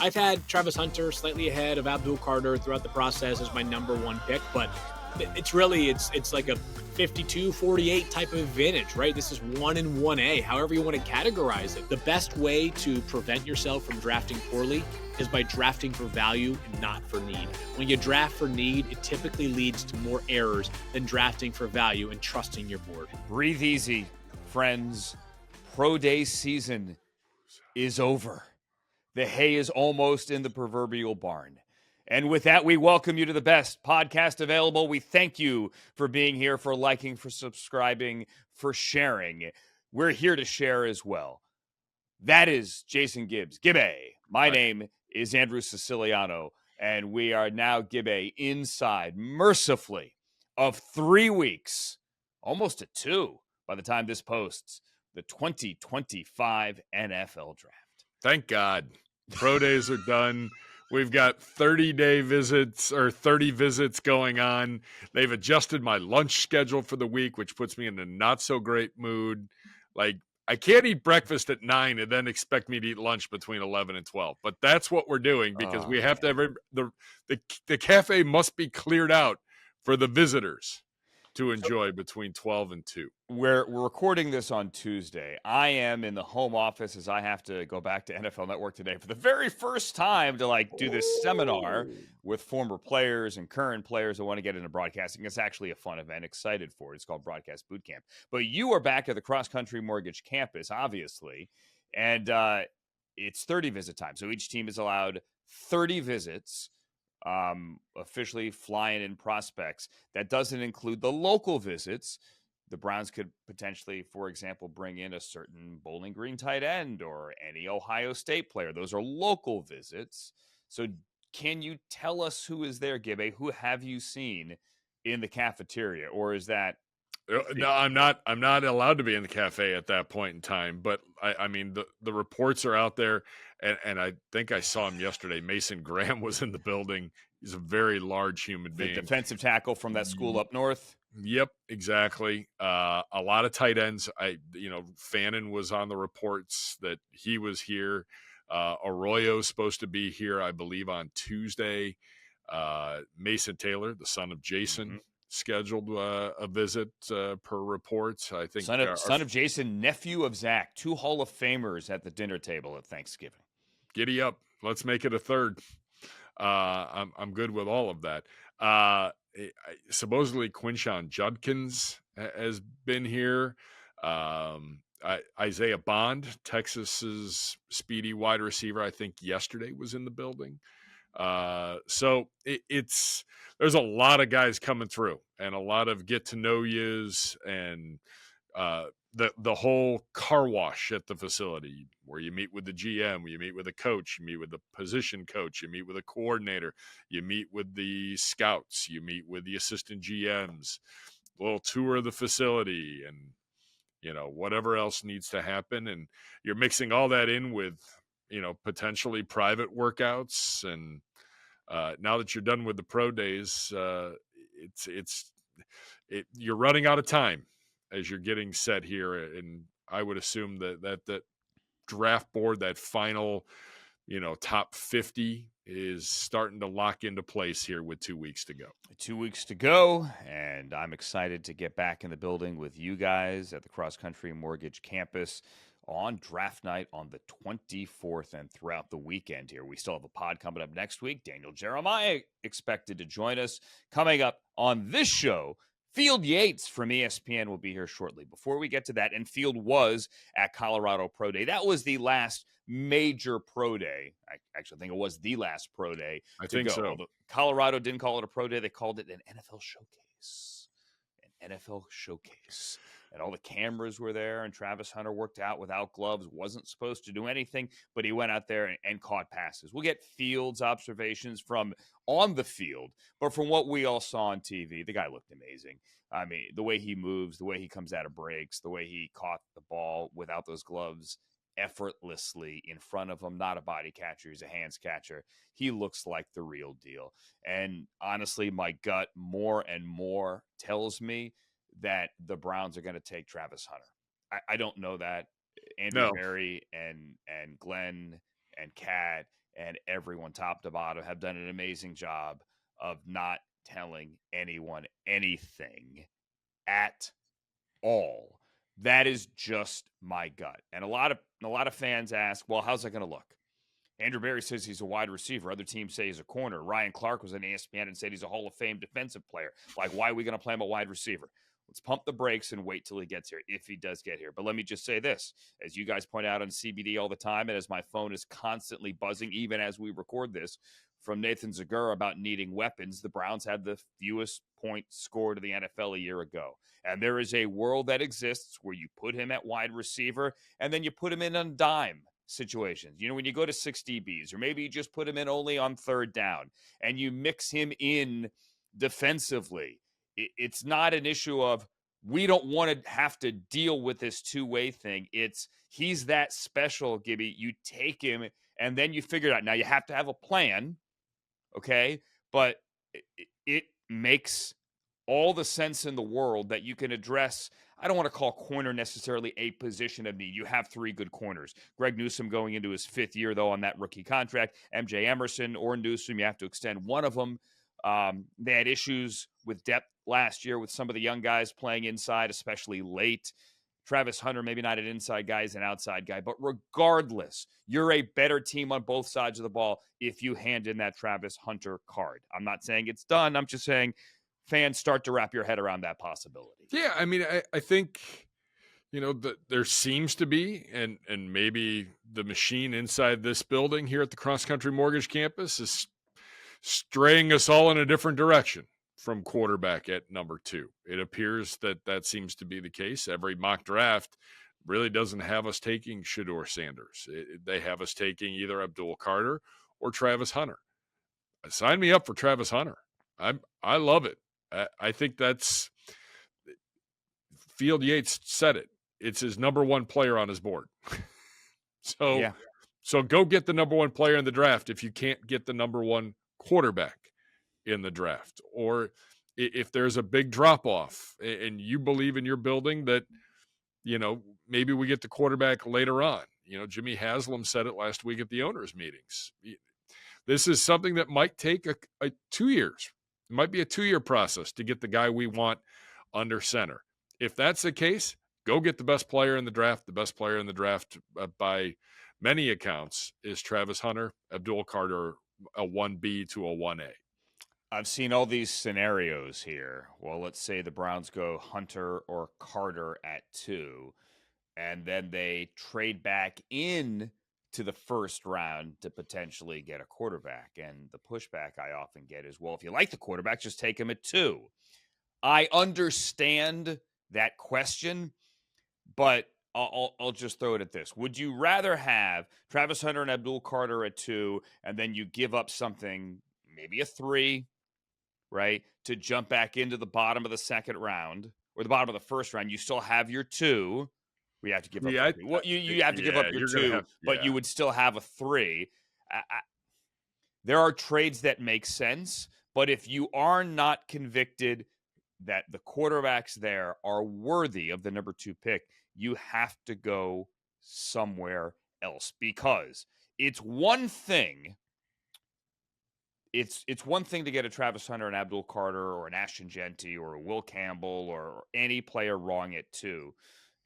I've had Travis Hunter slightly ahead of Abdul Carter throughout the process as my number one pick, but it's really it's like a 52-48 type of advantage, right? This is 1 and 1A, however you want to categorize it. The best way to prevent yourself from drafting poorly is by drafting for value and not for need. When you draft for need, it typically leads to more errors than drafting for value and trusting your board. Breathe easy, friends. Pro day season is over. The hay is almost in the proverbial barn. And with that, we welcome you to the best podcast available. We thank you for being here, for liking, for subscribing, for sharing. We're here to share as well. That is Jason Gibbs. Gibby. My name is Andrew Siciliano, and we are now, Gibby, inside, mercifully, of 3 weeks, almost to 2 by the time this posts, the 2025 NFL Draft. Thank God. Pro days are done. We've got 30-day visits or 30 visits going on. They've adjusted my lunch schedule for the week, which puts me in a not-so-great mood. Like, I can't eat breakfast at 9 and then expect me to eat lunch between 11 and 12. But that's what we're doing because we have to have the cafe must be cleared out for the visitors to enjoy between 12 and 2. We're recording this on Tuesday. I am in the home office as I have to go back to NFL Network today for the very first time to do this seminar with former players and current players who want to get into broadcasting. It's actually a fun event. Excited for it. It's called Broadcast Boot Camp. But you are back at the Cross Country Mortgage campus, obviously, and it's 30 visit time. So each team is allowed 30 visits. Officially flying in prospects. That doesn't include the local visits. The Browns could potentially, for example, bring in a certain Bowling Green tight end or any Ohio State player. Those are local visits. So can you tell us who is there, Gibby? Who have you seen in the cafeteria? Or is that... No, I'm not allowed to be in the cafe at that point in time. But I mean, the reports are out there, and I think I saw him yesterday. Mason Graham was in the building. He's a very large human being. The defensive tackle from that school up north. Yep, exactly. A lot of tight ends. Fannin was on the reports that he was here. Arroyo's supposed to be here, I believe, on Tuesday. Mason Taylor, the son of Jason, scheduled a visit per reports. I think son of Jason, nephew of Zach, 2 Hall of Famers at the dinner table at Thanksgiving. Giddy up. Let's make it a third. I'm good with all of that. Supposedly Quinshon Judkins has been here. Isaiah Bond, Texas's speedy wide receiver, I think yesterday was in the building. So there's a lot of guys coming through and a lot of get to know yous and the whole car wash at the facility where you meet with the GM, you meet with a coach, you meet with the position coach, you meet with a coordinator, you meet with the scouts, you meet with the assistant GMs, a little tour of the facility and, whatever else needs to happen. And you're mixing all that in with, potentially private workouts. And now that you're done with the pro days, you're running out of time as you're getting set here. And I would assume that draft board, that final, top 50 is starting to lock into place here with 2 weeks to go. 2 weeks to go, and I'm excited to get back in the building with you guys at the Cross Country Mortgage campus on draft night on the 24th and throughout the weekend here. We still have a pod coming up next week. Daniel Jeremiah expected to join us. Coming up on this show, Field Yates from ESPN will be here shortly. Before we get to that, and Field was at Colorado Pro Day. That was the last major pro day. I actually think it was the last pro day. I think so. Although Colorado didn't call it a pro day. They called it an NFL showcase. An NFL showcase. And all the cameras were there, and Travis Hunter worked out without gloves, wasn't supposed to do anything, but he went out there and caught passes. We'll get Fields' observations from on the field, but from what we all saw on TV, the guy looked amazing. I mean, the way he moves, the way he comes out of breaks, the way he caught the ball without those gloves effortlessly in front of him, not a body catcher, he's a hands catcher. He looks like the real deal. And honestly, my gut more and more tells me that the Browns are going to take Travis Hunter. I don't know that. Andrew Berry and Glenn and Kat and everyone top to bottom have done an amazing job of not telling anyone anything at all. That is just my gut. And a lot of fans ask, well, how's that going to look? Andrew Berry says he's a wide receiver. Other teams say he's a corner. Ryan Clark was on ESPN and said he's a Hall of Fame defensive player. Like, why are we going to play him a wide receiver? Let's pump the brakes and wait till he gets here, if he does get here. But let me just say this. As you guys point out on CBD all the time, and as my phone is constantly buzzing, even as we record this, from Nathan Zagura about needing weapons, the Browns had the fewest points scored in the NFL a year ago. And there is a world that exists where you put him at wide receiver and then you put him in on dime situations. You know, when you go to 6 DBs, or maybe you just put him in only on third down and you mix him in defensively. It's not an issue of we don't want to have to deal with this two-way thing. It's he's that special, Gibby. You take him and then you figure it out. Now you have to have a plan, okay? But it makes all the sense in the world that you can address. I don't want to call corner necessarily a position of need. You have 3 good corners. Greg Newsome going into his 5th year, though, on that rookie contract. MJ Emerson or Newsome, you have to extend one of them. They had issues with depth last year with some of the young guys playing inside, especially late. Travis Hunter, maybe not an inside guy, he's an outside guy. But regardless, you're a better team on both sides of the ball if you hand in that Travis Hunter card. I'm not saying it's done. I'm just saying fans start to wrap your head around that possibility. Yeah, I mean, I think, you know, there seems to be, and maybe the machine inside this building here at the Cross Country Mortgage Campus is straying us all in a different direction from quarterback at number 2. It appears that seems to be the case. Every mock draft really doesn't have us taking Shedeur Sanders. They have us taking either Abdul Carter or Travis Hunter. Sign me up for Travis Hunter. I love it. I think that's Field Yates said it. It's his number 1 player on his board. So go get the number 1 player in the draft if you can't get the number 1 quarterback in the draft. Or if there's a big drop off and you believe in your building that, you know, maybe we get the quarterback later on. You know, Jimmy Haslam said it last week at the owners' meetings. This is something that might take a 2 years. It might be a 2-year process to get the guy we want under center. If that's the case, go get the best player in the draft. The best player in the draft by many accounts is Travis Hunter, Abdul Carter, a 1B to a 1A. I've seen all these scenarios here. Well, let's say the Browns go Hunter or Carter at 2, and then they trade back in to the first round to potentially get a quarterback. And the pushback I often get is, well, if you like the quarterback, just take him at 2. I understand that question, but I'll just throw it at this. Would you rather have Travis Hunter and Abdul Carter at 2, and then you give up something, maybe a 3, right, to jump back into the bottom of the second round or the bottom of the first round? You still have your 2. We have to give up. You have to give up your 2, but you would still have a 3. There are trades that make sense, but if you are not convicted that the quarterbacks there are worthy of the number 2 pick, you have to go somewhere else, because it's one thing. It's one thing to get a Travis Hunter, an Abdul Carter, or an Ashton Genty, or a Will Campbell, or any player wrong at 2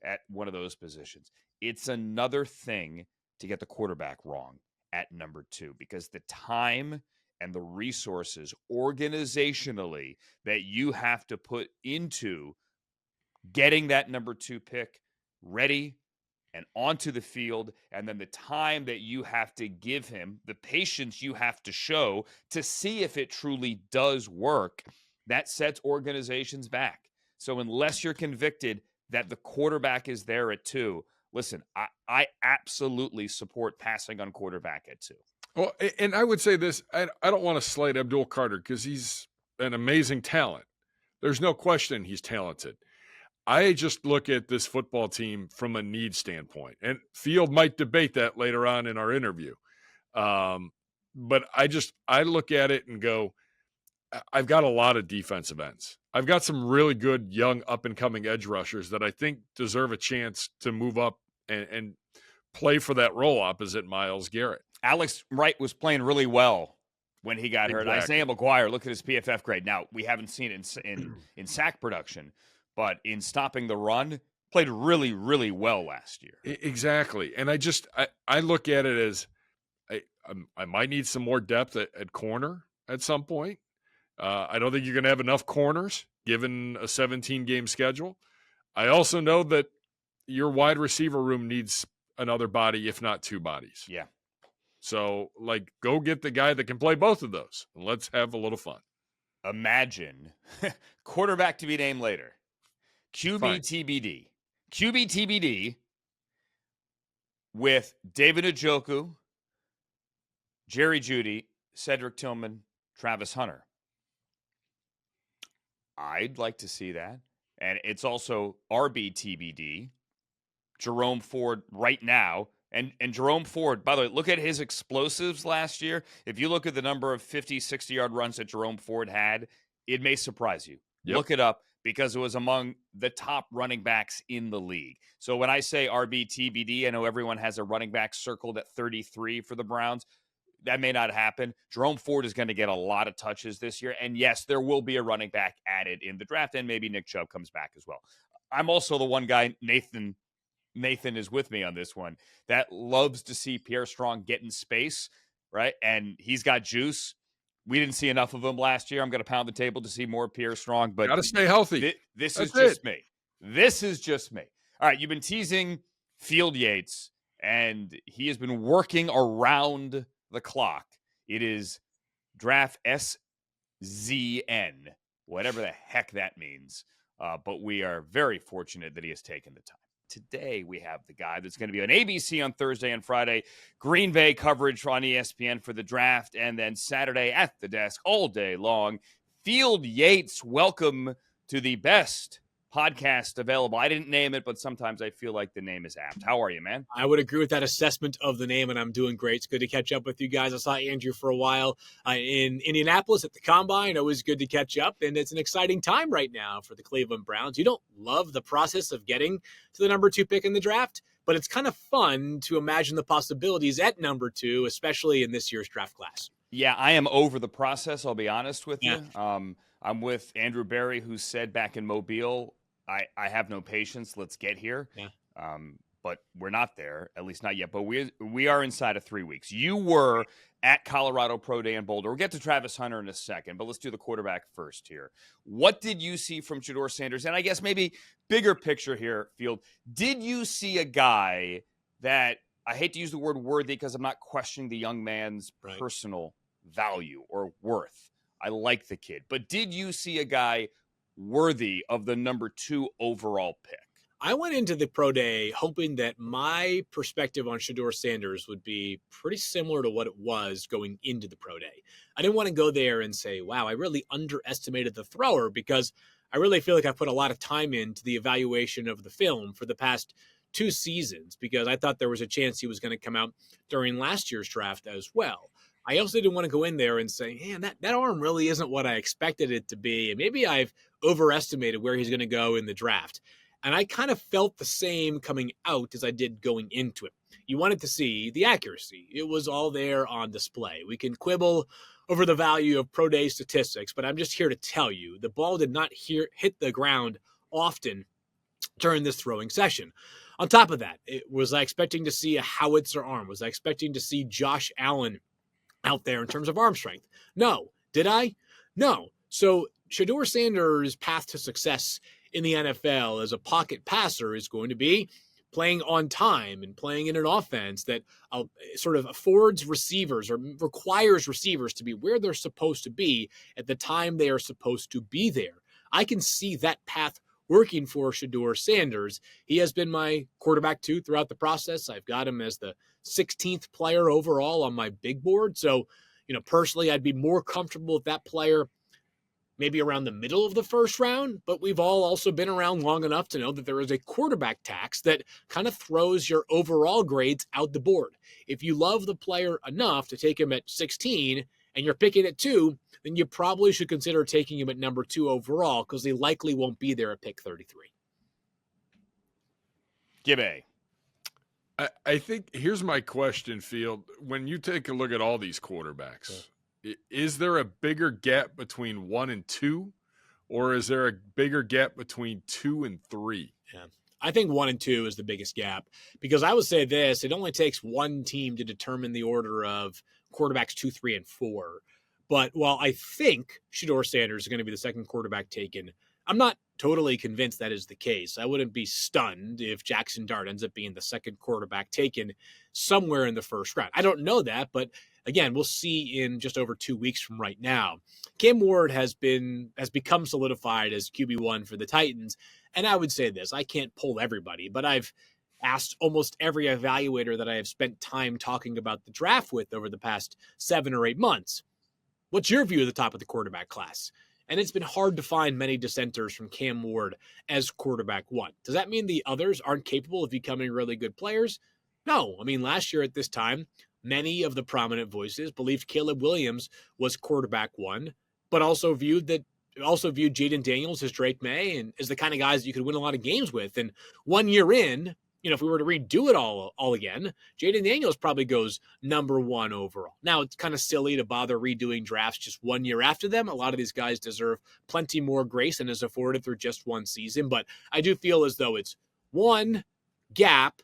at one of those positions. It's another thing to get the quarterback wrong at number 2, because the time and the resources organizationally that you have to put into getting that number 2 pick ready and onto the field, and then the time that you have to give him, the patience you have to show to see if it truly does work, that sets organizations back. So unless you're convicted that the quarterback is there at 2, listen, I absolutely support passing on quarterback at 2. Well, and I would say this, I don't want to slight Abdul Carter because he's an amazing talent. There's no question he's talented. I just look at this football team from a need standpoint, and Field might debate that later on in our interview. But I look at it and go, I've got a lot of defensive ends. I've got some really good young up-and-coming edge rushers that I think deserve a chance to move up and play for that role opposite Myles Garrett. Alex Wright was playing really well when he got hurt. Exactly. Isaiah McGuire, look at his PFF grade. Now, we haven't seen it in sack production, but in stopping the run, played really, really well last year. Exactly. And I look at it as I might need some more depth at corner at some point. I don't think you're going to have enough corners given a 17-game schedule. I also know that your wide receiver room needs another body, if not two bodies. Yeah. So, go get the guy that can play both of those, and let's have a little fun. Imagine quarterback to be named later. QB TBD. QB TBD with David Njoku, Jerry Jeudy, Cedric Tillman, Travis Hunter. I'd like to see that. And it's also RB TBD. Jerome Ford right now. And Jerome Ford, by the way, look at his explosives last year. If you look at the number of 50, 60-yard runs that Jerome Ford had, it may surprise you. Yep. Look it up because it was among the top running backs in the league. So when I say RB TBD, I know everyone has a running back circled at 33 for the Browns. That may not happen. Jerome Ford is going to get a lot of touches this year. And yes, there will be a running back added in the draft, and maybe Nick Chubb comes back as well. I'm also the one guy, Nathan is with me on this one, that loves to see Pierre Strong get in space, right? And he's got juice. We didn't see enough of him last year. I'm going to pound the table to see more Pierre Strong, but got to stay healthy. This is just me. This is just me. All right, you've been teasing Field Yates, and he has been working around the clock. It is draft SZN, whatever the heck that means. But we are very fortunate that he has taken the time. Today, we have the guy that's going to be on ABC on Thursday and Friday, Green Bay coverage on ESPN for the draft, and then Saturday at the desk all day long. Field Yates, welcome to the best podcast available. I didn't name it, but sometimes I feel like the name is apt. How are you, man? I would agree with that assessment of the name, and I'm doing great. It's good to catch up with you guys. I saw Andrew for a while in Indianapolis at the Combine. Always good to catch up, and it's an exciting time right now for the Cleveland Browns. You don't love the process of getting to the number 2 pick in the draft, but it's kind of fun to imagine the possibilities at number 2, especially in this year's draft class. Yeah, I am over the process, I'll be honest with you. I'm with Andrew Berry, who said back in Mobile, I have no patience. Let's get here. Yeah. But we're not there, at least not yet. But we are inside of 3 weeks. You were at Colorado Pro Day in Boulder. We'll get to Travis Hunter in a second, but let's do the quarterback first here. What did you see from Shedeur Sanders? And I guess maybe bigger picture here, Field. Did you see a guy that, I hate to use the word worthy because I'm not questioning the young man's personal value or worth. I like the kid. But did you see a guy worthy of the number 2 overall pick? I went into the pro day hoping that my perspective on Shedeur Sanders would be pretty similar to what it was going into the pro day. I didn't want to go there and say, wow, I really underestimated the thrower, because I really feel like I put a lot of time into the evaluation of the film for the past 2 seasons, because I thought there was a chance he was going to come out during last year's draft as well. I also didn't want to go in there and say, man, that arm really isn't what I expected it to be. And maybe I've overestimated where he's going to go in the draft. And I kind of felt the same coming out as I did going into it. You wanted to see the accuracy. It was all there on display. We can quibble over the value of pro day statistics, but I'm just here to tell you the ball did not hit the ground often during this throwing session. On top of that, was I expecting to see a howitzer arm? Was I expecting to see Josh Allen out there in terms of arm strength? No. Did I? No. So Shedeur Sanders' path to success in the NFL as a pocket passer is going to be playing on time and playing in an offense that sort of affords receivers or requires receivers to be where they're supposed to be at the time they are supposed to be there. I can see that path working for Shedeur Sanders. He has been my quarterback 2 throughout the process. I've got him as the 16th player overall on my big board. So, personally, I'd be more comfortable with that player maybe around the middle of the first round, but we've all also been around long enough to know that there is a quarterback tax that kind of throws your overall grades out the board. If you love the player enough to take him at 16 and you're picking at 2, then you probably should consider taking him at number 2 overall, because he likely won't be there at pick 33. Gibby. I think here's my question, Field. When you take a look at all these quarterbacks, is there a bigger gap between 1 and 2, or is there a bigger gap between 2 and 3? Yeah. I think 1 and 2 is the biggest gap, because I would say this: it only takes one team to determine the order of quarterbacks 2, 3, and 4. But while I think Shedeur Sanders is going to be the second quarterback taken, I'm not totally convinced that is the case. I wouldn't be stunned if Jackson Dart ends up being the second quarterback taken somewhere in the first round. I don't know that, but again, we'll see in just over 2 weeks from right now. Cam Ward has become solidified as QB1 for the Titans. And I would say this: I can't pull everybody, but I've asked almost every evaluator that I have spent time talking about the draft with over the past 7 or 8 months, what's your view of the top of the quarterback class? And it's been hard to find many dissenters from Cam Ward as quarterback 1. Does that mean the others aren't capable of becoming really good players? No. I mean, last year at this time, many of the prominent voices believed Caleb Williams was quarterback 1, but also viewed Jaden Daniels as Drake May and as the kind of guys that you could win a lot of games with. And 1 year in, if we were to redo it all again, Jaden Daniels probably goes number 1 overall. Now, it's kind of silly to bother redoing drafts just 1 year after them. A lot of these guys deserve plenty more grace than is afforded through just one season. But I do feel as though it's 1 gap,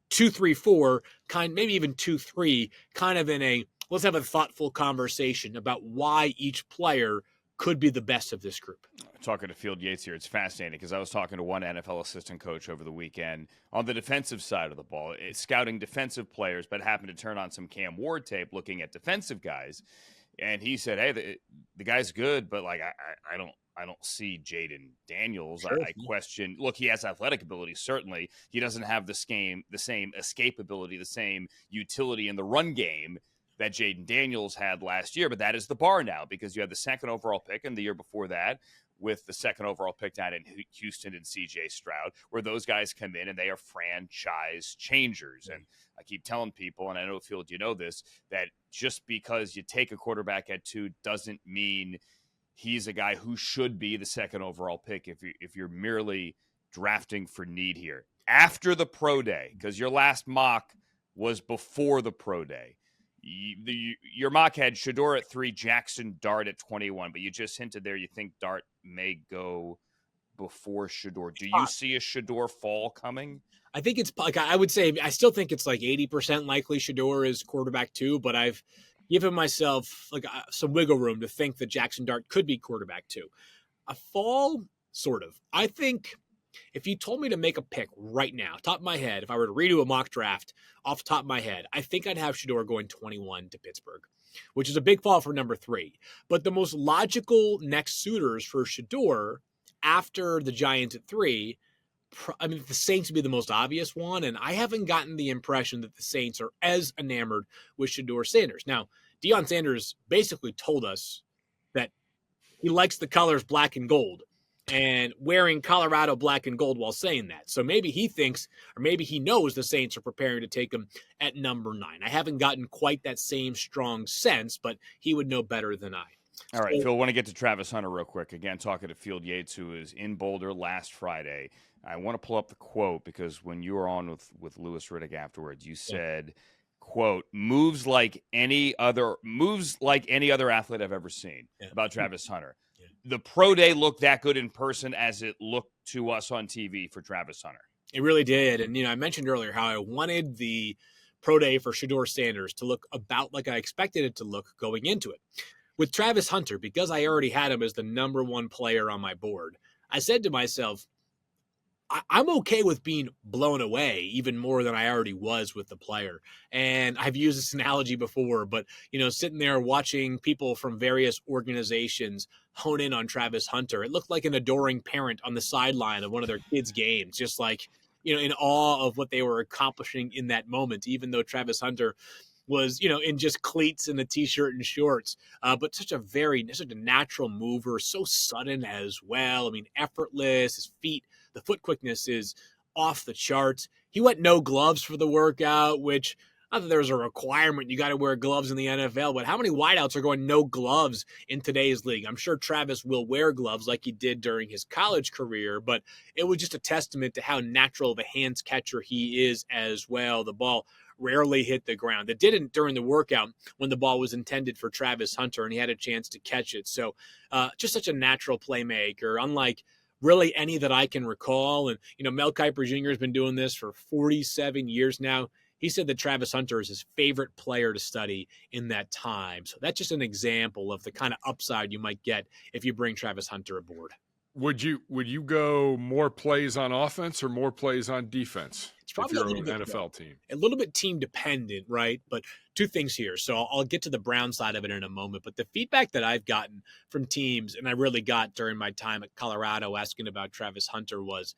2, 3, 4, maybe even 2, 3, kind of in a let's have a thoughtful conversation about why each player could be the best of this group. Talking to Field Yates here, it's fascinating because I was talking to one NFL assistant coach over the weekend on the defensive side of the ball, scouting defensive players, but happened to turn on some Cam Ward tape looking at defensive guys. And he said, hey, the guy's good, but like I don't see Jaden Daniels. Sure. I question. Look, he has athletic ability. Certainly, he doesn't have the same escape ability, the same utility in the run game that Jaden Daniels had last year. But that is the bar now, because you had the second overall pick, and the year before that with the second overall pick down in Houston and CJ Stroud, where those guys come in and they are franchise changers. And I keep telling people, and I know, Field, you know this, that just because you take a quarterback at 2 doesn't mean he's a guy who should be the second overall pick if you're merely drafting for need here. After the pro day, because your last mock was before the pro day, your mock had Shedeur at 3, Jackson Dart at 21, but you just hinted there you think Dart may go before Shedeur. Do you see a Shedeur fall coming? I think it's like, I would say, I still think it's like 80% likely Shedeur is quarterback 2, but I've given myself like some wiggle room to think that Jackson Dart could be quarterback 2. A fall, sort of. I think if you told me to make a pick right now, top of my head, if I were to redo a mock draft off the top of my head, I think I'd have Shedeur going 21 to Pittsburgh, which is a big fall for number 3. But the most logical next suitors for Shedeur after the Giants at 3, the Saints would be the most obvious one, and I haven't gotten the impression that the Saints are as enamored with Shedeur Sanders. Now, Deion Sanders basically told us that he likes the colors black and gold, and wearing Colorado black and gold while saying that. So maybe he thinks, or maybe he knows the Saints are preparing to take him at number 9. I haven't gotten quite that same strong sense, but he would know better than I. All right, Phil, I want to get to Travis Hunter real quick. Again, talking to Field Yates, who was in Boulder last Friday. I want to pull up the quote because when you were on with Louis Riddick afterwards, you said, quote, moves like any other athlete I've ever seen about Travis Hunter. The pro day looked that good in person as it looked to us on TV for Travis Hunter. It really did. And, I mentioned earlier how I wanted the pro day for Shedeur Sanders to look about like I expected it to look going into it. With Travis Hunter, because I already had him as the number 1 player on my board, I said to myself, I'm okay with being blown away even more than I already was with the player. And I've used this analogy before, but, sitting there watching people from various organizations hone in on Travis Hunter, it looked like an adoring parent on the sideline of one of their kids' games, just like, in awe of what they were accomplishing in that moment, even though Travis Hunter was, in just cleats and a t-shirt and shorts, but such a natural mover, so sudden as well. Effortless, his feet, the foot quickness is off the charts. He went no gloves for the workout, which not that there's a requirement you got to wear gloves in the NFL, but how many wideouts are going no gloves in today's league? I'm sure Travis will wear gloves like he did during his college career, but it was just a testament to how natural of a hands catcher he is as well. The ball rarely hit the ground. It didn't during the workout when the ball was intended for Travis Hunter and he had a chance to catch it. So just such a natural playmaker, unlike really any that I can recall. And, Mel Kiper Jr. has been doing this for 47 years now. He said that Travis Hunter is his favorite player to study in that time. So that's just an example of the kind of upside you might get if you bring Travis Hunter aboard. Would you go more plays on offense or more plays on defense? It's probably if you're an NFL team. A little bit team dependent, right? But two things here. So I'll get to the Brown side of it in a moment. But the feedback that I've gotten from teams, and I really got during my time at Colorado asking about Travis Hunter was,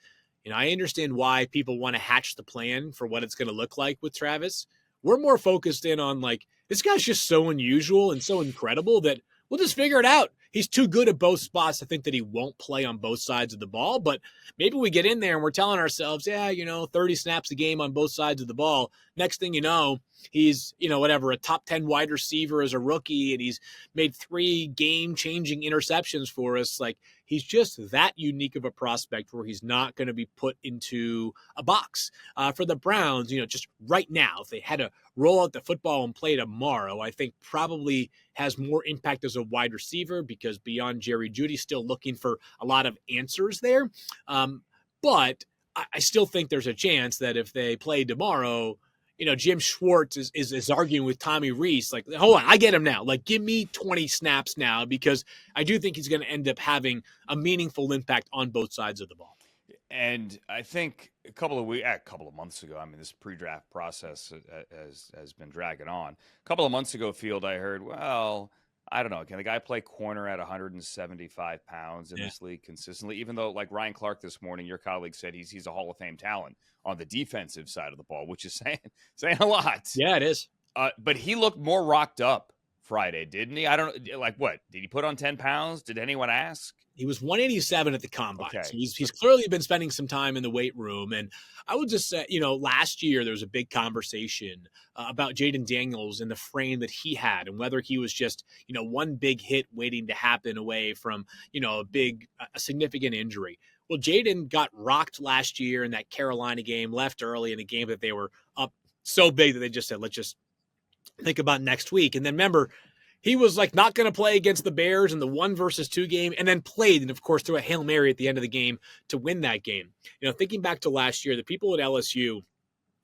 I understand why people want to hatch the plan for what it's going to look like with Travis. We're more focused in on this guy's just so unusual and so incredible that we'll just figure it out. He's too good at both spots to think that he won't play on both sides of the ball. But maybe we get in there and we're telling ourselves, 30 snaps a game on both sides of the ball. Next thing you know, he's, a top 10 wide receiver as a rookie, and he's made 3 game-changing interceptions for us. He's just that unique of a prospect where he's not going to be put into a box. For the Browns, just right now, if they had to roll out the football and play tomorrow, I think probably has more impact as a wide receiver because beyond Jerry Jeudy, still looking for a lot of answers there. But I still think there's a chance that if they play tomorrow, Jim Schwartz is arguing with Tommy Rees, hold on, I get him now. Give me 20 snaps now, because I do think he's going to end up having a meaningful impact on both sides of the ball. And I think a couple of months ago, this pre-draft process has been dragging on. A couple of months ago, Field, I heard, well, I don't know, can the guy play corner at 175 pounds in this league consistently? Even though, Ryan Clark this morning, your colleague said he's a Hall of Fame talent on the defensive side of the ball, which is saying a lot. Yeah, it is. But he looked more rocked up Friday, didn't he? I don't what did he put on 10 pounds? Did anyone ask? He was 187 at the combine. Okay. So he's clearly been spending some time in the weight room. And I would just say, last year there was a big conversation about Jaden Daniels and the frame that he had and whether he was just, one big hit waiting to happen away from, a significant injury. Well, Jaden got rocked last year in that Carolina game, left early in a game that they were up so big that they just said, let's just think about next week. And then remember, he was not going to play against the Bears in the 1-versus-2 game, and then played, and of course threw a Hail Mary at the end of the game to win that game. Thinking back to last year, the people at LSU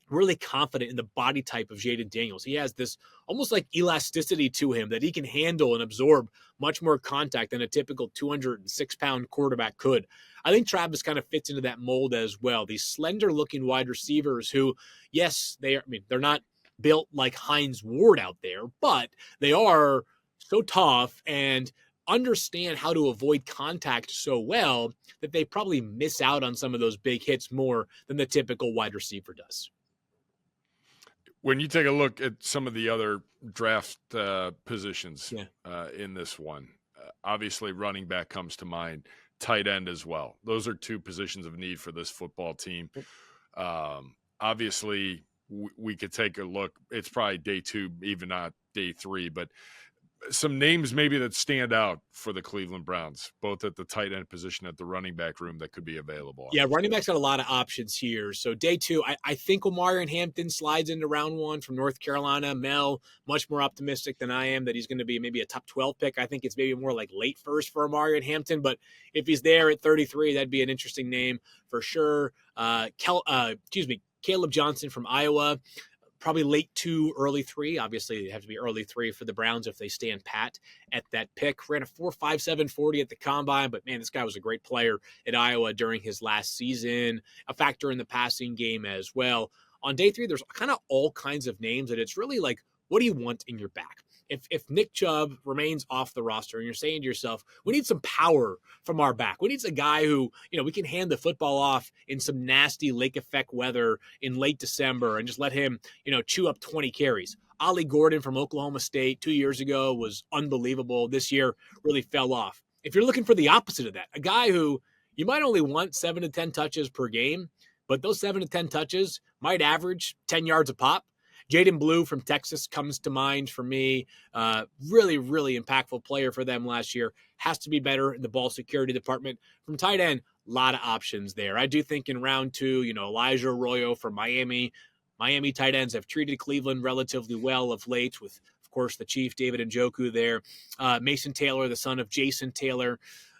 really confident in the body type of Jaden Daniels. He has this almost elasticity to him that he can handle and absorb much more contact than a typical 206-pound quarterback could. I think Travis kind of fits into that mold as well. These slender-looking wide receivers who, yes, they're not built like Hines Ward out there, but they are so tough and understand how to avoid contact so well that they probably miss out on some of those big hits more than the typical wide receiver does. When you take a look at some of the other draft positions in this one, obviously running back comes to mind, tight end as well. Those are 2 positions of need for this football team. Obviously, we could take a look. It's probably day 2, even not day 3, but some names maybe that stand out for the Cleveland Browns, both at the tight end position, at the running back room that could be available. Yeah, running back's got a lot of options here. So day 2, I think Omarion Hampton slides into round 1 from North Carolina. Mel, much more optimistic than I am that he's going to be maybe a top 12 pick. I think it's maybe more late first for Omarion Hampton, but if he's there at 33, that'd be an interesting name for sure. Caleb Johnson from Iowa, probably late 2, early 3. Obviously, it'd have to be early 3 for the Browns if they stand pat at that pick. Ran a 4.57 40 at the combine, but man, this guy was a great player at Iowa during his last season, a factor in the passing game as well. On day 3, there's kind of all kinds of names that it's really what do you want in your back? If Nick Chubb remains off the roster and you're saying to yourself, we need some power from our back. We need a guy who, we can hand the football off in some nasty lake effect weather in late December and just let him, chew up 20 carries. Ollie Gordon from Oklahoma State 2 years ago was unbelievable. This year really fell off. If you're looking for the opposite of that, a guy who you might only want 7 to 10 touches per game, but those 7 to 10 touches might average 10 yards a pop. Jaden Blue from Texas comes to mind for me. Really, really impactful player for them last year. Has to be better in the ball security department. From tight end, a lot of options there. I do think in round 2, Elijah Arroyo from Miami. Miami tight ends have treated Cleveland relatively well of late with, of course, the Chief David Njoku there. Mason Taylor, the son of Jason Taylor,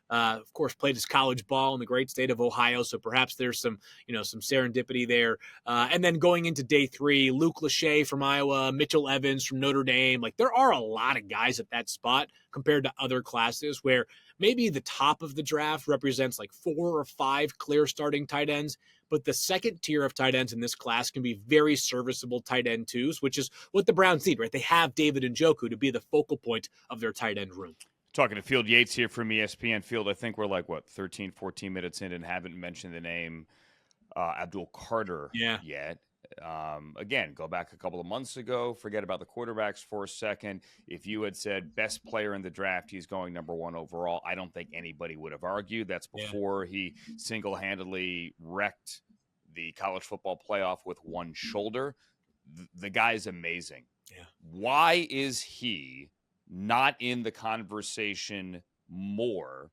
of course, played his college ball in the great state of Ohio. So perhaps there's some serendipity there. And then going into day 3, Luke Lachey from Iowa, Mitchell Evans from Notre Dame. Like, there are a lot of guys at that spot compared to other classes where maybe the top of the draft represents like 4 or 5 clear starting tight ends. But the second tier of tight ends in this class can be very serviceable tight end twos, which is what the Browns need, right? They have David Njoku to be the focal point of their tight end room. Talking to Field Yates here from ESPN. Field, I think we're like, 13, 14 minutes in and haven't mentioned the name Abdul Carter yet. Again, go back a couple of months ago, forget about the quarterbacks for a second. If you had said best player in the draft, he's going number 1 overall, I don't think anybody would have argued. That's before he single-handedly wrecked the college football playoff with one shoulder. The guy's amazing. Yeah. Why is he not in the conversation more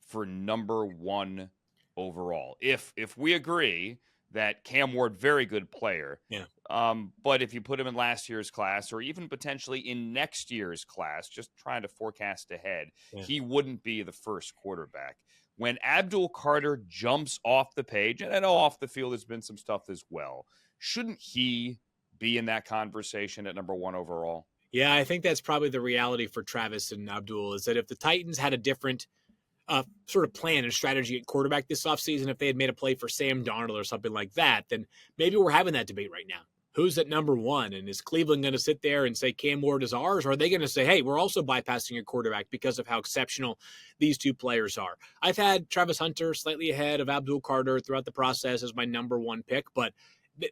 for number 1 overall? If we agree that Cam Ward, very good player. Yeah. But if you put him in last year's class or even potentially in next year's class, just trying to forecast ahead, he wouldn't be the first quarterback. When Abdul Carter jumps off the page, and I know off the field there's been some stuff as well, shouldn't he be in that conversation at number 1 overall? Yeah, I think that's probably the reality for Travis and Abdul, is that if the Titans had a different sort of plan and strategy at quarterback this offseason, if they had made a play for Sam Darnold or something like that, then maybe we're having that debate right now. Who's at number 1? And is Cleveland going to sit there and say Cam Ward is ours? Or are they going to say, hey, we're also bypassing a quarterback because of how exceptional these two players are? I've had Travis Hunter slightly ahead of Abdul Carter throughout the process as my number 1 pick, but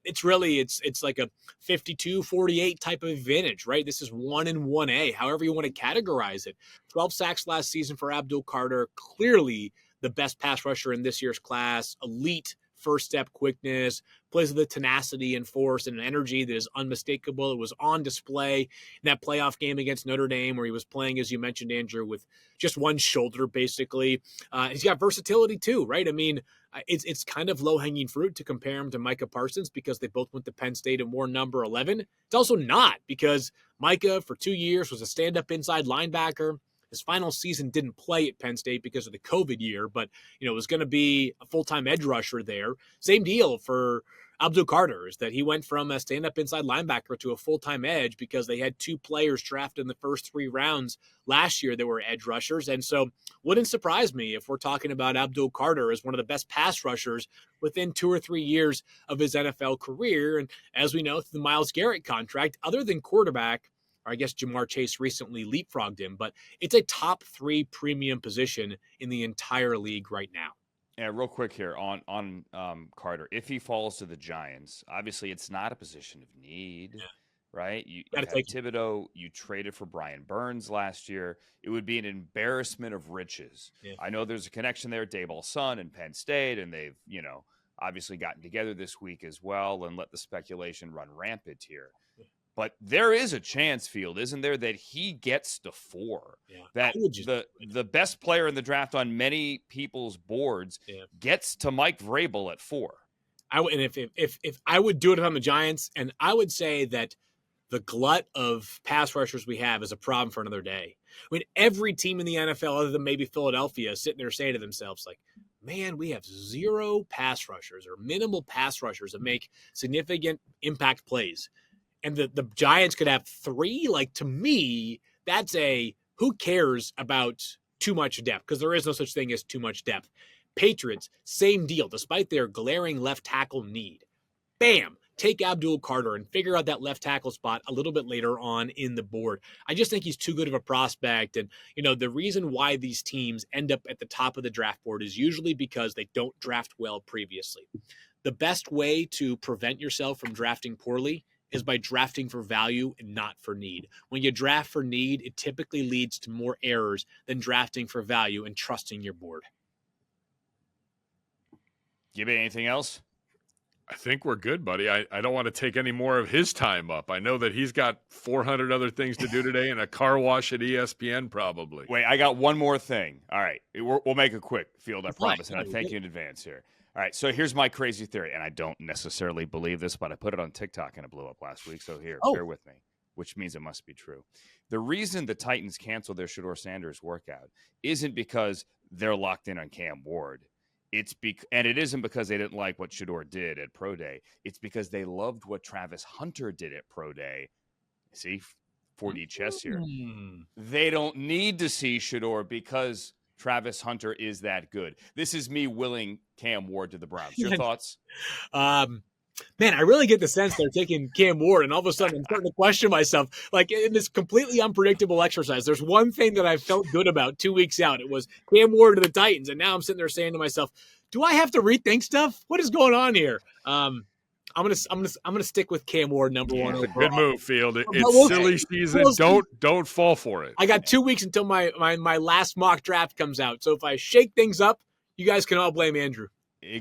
it's really, it's like a 52-48 type of advantage, right? This is 1 and 1A, however you want to categorize it. 12 sacks last season for Abdul Carter, clearly the best pass rusher in this year's class, elite first step quickness, plays with a tenacity and force and an energy that is unmistakable. It was on display in that playoff game against Notre Dame where he was playing, as you mentioned, Andrew, with just one shoulder, basically. He's got versatility too, right? I mean, it's kind of low-hanging fruit to compare him to Micah Parsons because they both went to Penn State and wore number 11. It's also not, because Micah for 2 years was a stand-up inside linebacker. His final season didn't play at Penn State because of the COVID year, but was going to be a full-time edge rusher there. Same deal for Abdul Carter, is that he went from a stand-up inside linebacker to a full-time edge because they had 2 players drafted in the first 3 rounds last year that were edge rushers. And so wouldn't surprise me if we're talking about Abdul Carter as one of the best pass rushers within 2 or 3 years of his NFL career. And as we know, through the Myles Garrett contract, other than quarterback, or I guess Jamar Chase recently leapfrogged him, but it's a top 3 premium position in the entire league right now. Yeah, real quick here on Carter. If he falls to the Giants, obviously it's not a position of need, right? You have Thibodeau. You traded for Brian Burns last year. It would be an embarrassment of riches. Yeah. I know there's a connection there, Daboll's son and Penn State, and they've obviously gotten together this week as well and let the speculation run rampant here. But there is a chance, Field, isn't there, that he gets to 4? Yeah. That the best player in the draft on many people's boards gets to Mike Vrabel at 4. If I would do it if I'm the Giants, and I would say that the glut of pass rushers we have is a problem for another day. I mean, every team in the NFL, other than maybe Philadelphia, is sitting there saying to themselves, like, man, we have 0 pass rushers or minimal pass rushers that make significant impact plays. And the Giants could have 3. Like, to me, that's who cares about too much depth, because there is no such thing as too much depth. Patriots, same deal. Despite their glaring left tackle need, bam, take Abdul Carter and figure out that left tackle spot a little bit later on in the board. I just think he's too good of a prospect. And, the reason why these teams end up at the top of the draft board is usually because they don't draft well previously. The best way to prevent yourself from drafting poorly is by drafting for value and not for need. When you draft for need, it typically leads to more errors than drafting for value and trusting your board. Give it anything else? I think we're good, buddy. I don't want to take any more of his time up. I know that he's got 400 other things to do today and a car wash at ESPN probably. Wait, I got one more thing. All right. We'll make it quick, Field, I promise. And I Fine. thank you in advance here. All right. So here's my crazy theory. And I don't necessarily believe this, but I put it on TikTok and it blew up last week. So here, bear with me, which means it must be true. The reason the Titans canceled their Shedeur Sanders workout isn't because they're locked in on Cam Ward. And it isn't because they didn't like what Shedeur did at Pro Day. It's because they loved what Travis Hunter did at Pro Day. See, 4D chess here. They don't need to see Shedeur because Travis Hunter is that good. This is me willing Cam Ward to the Browns. Your thoughts? Man, I really get the sense they're taking Cam Ward, and all of a sudden I'm starting to question myself. Like, in this completely unpredictable exercise, there's one thing that I felt good about 2 weeks out. It was Cam Ward to the Titans, and now I'm sitting there saying to myself, do I have to rethink stuff? What is going on here? I'm gonna stick with Cam Ward number one. It's a good move, Field. It's silly season. Don't fall for it. I got 2 weeks until my last mock draft comes out. So if I shake things up, you guys can all blame Andrew.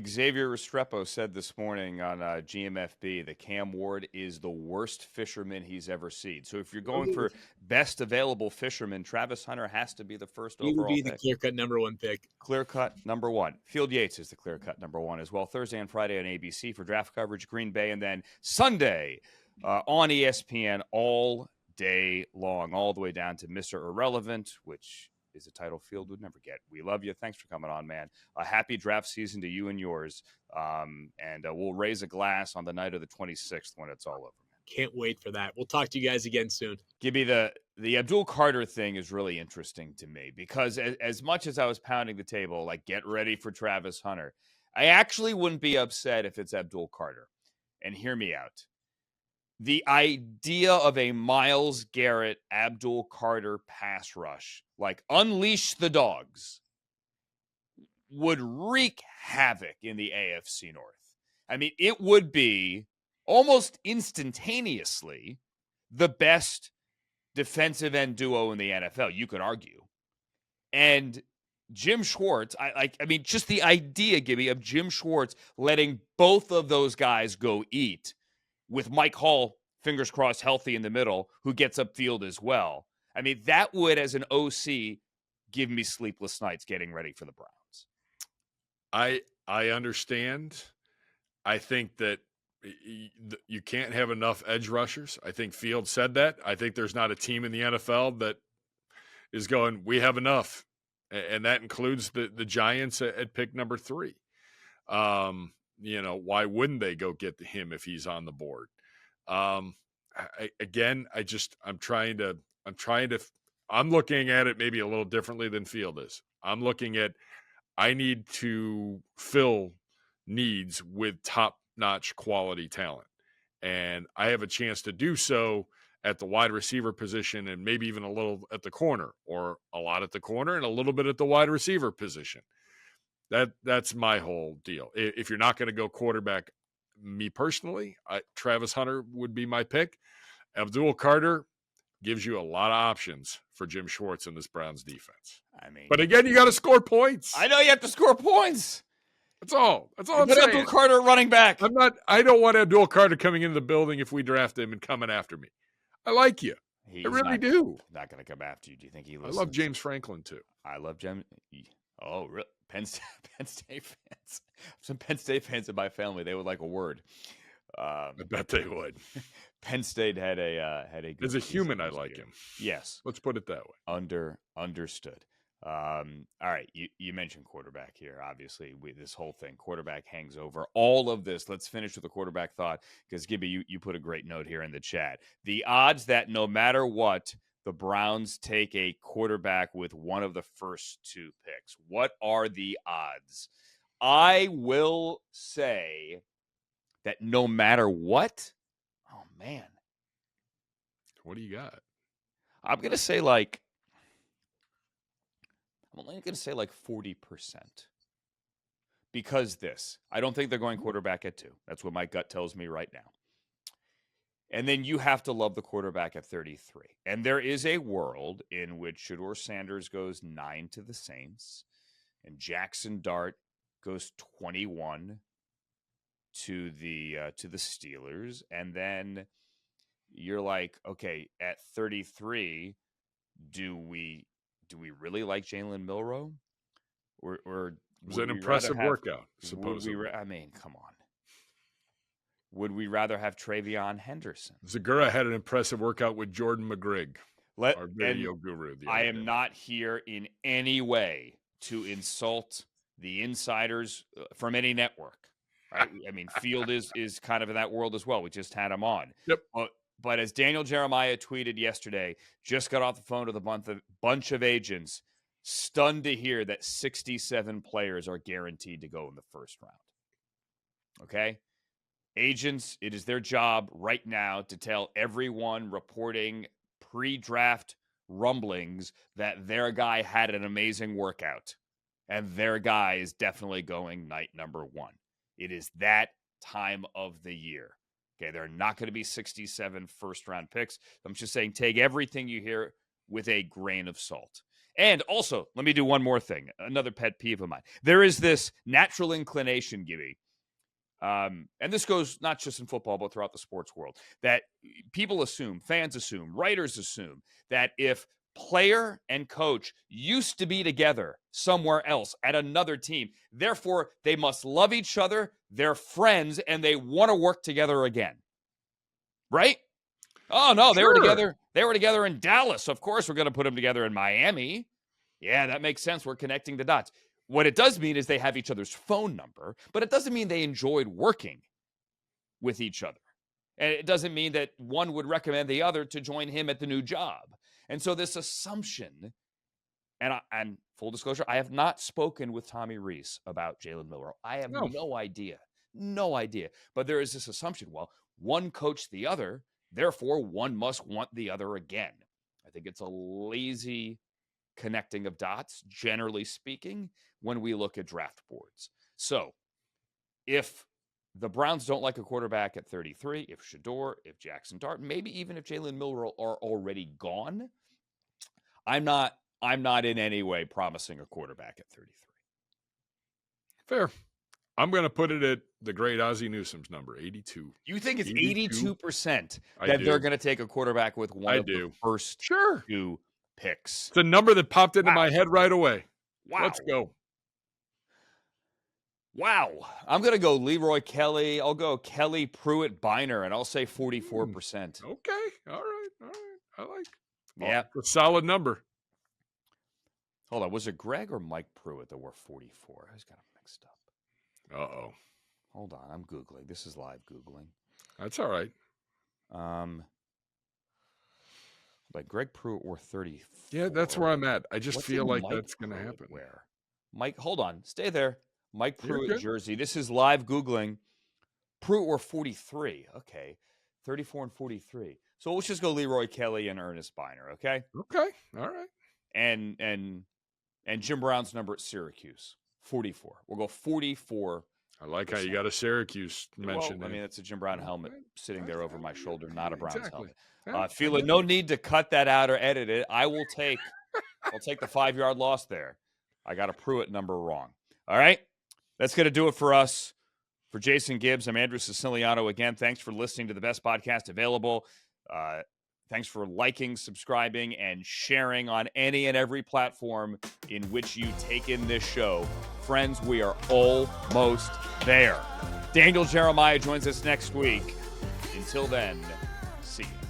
Xavier Restrepo said this morning on GMFB that Cam Ward is the worst fisherman he's ever seen. So if you're going for best available fisherman, Travis Hunter has to be the first overall pick. He would be the clear-cut number one pick. Clear-cut number one. Field Yates is the clear-cut number one as well. Thursday and Friday on ABC for draft coverage, Green Bay, and then Sunday on ESPN all day long, all the way down to Mr. Irrelevant, which is a title Field would never get. We love you. Thanks for coming on, man. A happy draft season to you and yours. And we'll raise a glass on the night of the 26th when it's all over. Can't wait for that. We'll talk to you guys again soon. Gibby, the Abdul Carter thing is really interesting to me because as much as I was pounding the table, like get ready for Travis Hunter, I actually wouldn't be upset if it's Abdul Carter. And hear me out. The idea of a Myles Garrett, Abdul Carter pass rush, like unleash the dogs, would wreak havoc in the AFC North. I mean, it would be almost instantaneously the best defensive end duo in the NFL, you could argue. And Jim Schwartz, I mean, just the idea, Gibby, of Jim Schwartz letting both of those guys go eat with Mike Hall, fingers crossed, healthy in the middle, who gets upfield as well. I mean, that would, as an OC, give me sleepless nights getting ready for the Browns. I understand. I think that you can't have enough edge rushers. I think Field said that. I think there's not a team in the NFL that is going, we have enough. And that includes the Giants at pick number 3. Why wouldn't they go get him if he's on the board? I'm looking at it maybe a little differently than Field is. I'm looking at, I need to fill needs with top-notch quality talent. And I have a chance to do so at the wide receiver position and maybe even a little at the corner, or a lot at the corner and a little bit at the wide receiver position. That's my whole deal. If you're not going to go quarterback, me personally, Travis Hunter would be my pick. Abdul Carter gives you a lot of options for Jim Schwartz in this Browns defense. I mean, but again, you got to score points. I know you have to score points. That's all I'm saying. Abdul Carter running back. I don't want Abdul Carter coming into the building if we draft him and coming after me. I like you. I really do. Not going to come after you. Do you think he listens? I love James Franklin too. I love James. Oh, really? Penn State fans. Some Penn State fans in my family, they would like a word. I bet they would. Penn State had a good as a human, I like him. Yes, let's put it that way. Understood. All right, you mentioned quarterback here. Obviously, this whole thing, quarterback hangs over all of this. Let's finish with the quarterback thought, because Gibby, you put a great note here in the chat. The odds that no matter what, the Browns take a quarterback with one of the first 2 picks. What are the odds? I will say that no matter what, oh man. What do you got? I'm only going to say like 40%. Because I don't think they're going quarterback at 2. That's what my gut tells me right now. And then you have to love the quarterback at 33. And there is a world in which Shedeur Sanders goes 9 to the Saints and Jackson Dart goes 21 to the Steelers, and then you're like, okay, at 33, do we really like Jalen Milroe, or it was an impressive workout? Supposedly, I mean, come on. Would we rather have Travion Henderson? Zagura had an impressive workout with Jordan McGrigg, our video guru. I am not here in any way to insult the insiders from any network. Right? I mean, Field is kind of in that world as well. We just had him on. Yep. But as Daniel Jeremiah tweeted yesterday, just got off the phone with a bunch of agents, stunned to hear that 67 players are guaranteed to go in the first round. Okay? Agents, it is their job right now to tell everyone reporting pre-draft rumblings that their guy had an amazing workout and their guy is definitely going night number 1. It is that time of the year. Okay, there are not going to be 67 first-round picks. I'm just saying take everything you hear with a grain of salt. And also, let me do one more thing, another pet peeve of mine. There is this natural inclination, Gibby, and this goes not just in football, but throughout the sports world, that people assume, fans assume, writers assume that if player and coach used to be together somewhere else at another team, therefore they must love each other, they're friends, and they want to work together again. Right? Oh, no, they were together. They were together in Dallas. Of course, we're going to put them together in Miami. Yeah, that makes sense. We're connecting the dots. What it does mean is they have each other's phone number, but it doesn't mean they enjoyed working with each other. And it doesn't mean that one would recommend the other to join him at the new job. And so this assumption, and full disclosure, I have not spoken with Tommy Rees about Jalen Milroe. I have no idea. But there is this assumption, well, one coached the other, therefore one must want the other again. I think it's a lazy connecting of dots, generally speaking, when we look at draft boards. So if the Browns don't like a quarterback at 33, if Shador, if Jackson Dart, maybe even if Jalen Milroe are already gone, I'm not in any way promising a quarterback at 33. Fair. I'm going to put it at the great Ozzie Newsome's number, 82. You think it's 82% that they're going to take a quarterback with one of the first two picks? It's a number that popped into my head right away. Wow. Let's go. Wow. I'm going to go Leroy Kelly. I'll go Kelly, Pruitt, Biner, and I'll say 44%. Okay. All right. I like it. Yeah. A solid number. Hold on. Was it Greg or Mike Pruitt that were 44? I just got them mixed up. Uh-oh. Hold on. I'm Googling. This is live Googling. That's all right. But Greg Pruitt were 34. Yeah, that's where I'm at. I just feel like that's going to happen. Where? Mike, hold on. Stay there. Mike Pruitt jersey. This is live Googling. Pruitt were 43. Okay. 34 and 43. So let's just go Leroy Kelly and Ernest Biner, okay? Okay. All right. And Jim Brown's number at Syracuse, 44. We'll go 44. I like how you got a Syracuse mention. Well, I mean, it's a Jim Brown helmet sitting there over my shoulder, not a Browns helmet. Feel it. No need to cut that out or edit it. I'll take the 5-yard loss there. I got a Pruitt number wrong. All right. That's going to do it for us. For Jason Gibbs, I'm Andrew Siciliano. Again, thanks for listening to the best podcast available. Thanks for liking, subscribing, and sharing on any and every platform in which you take in this show. Friends, we are almost there. Daniel Jeremiah joins us next week. Until then, see you.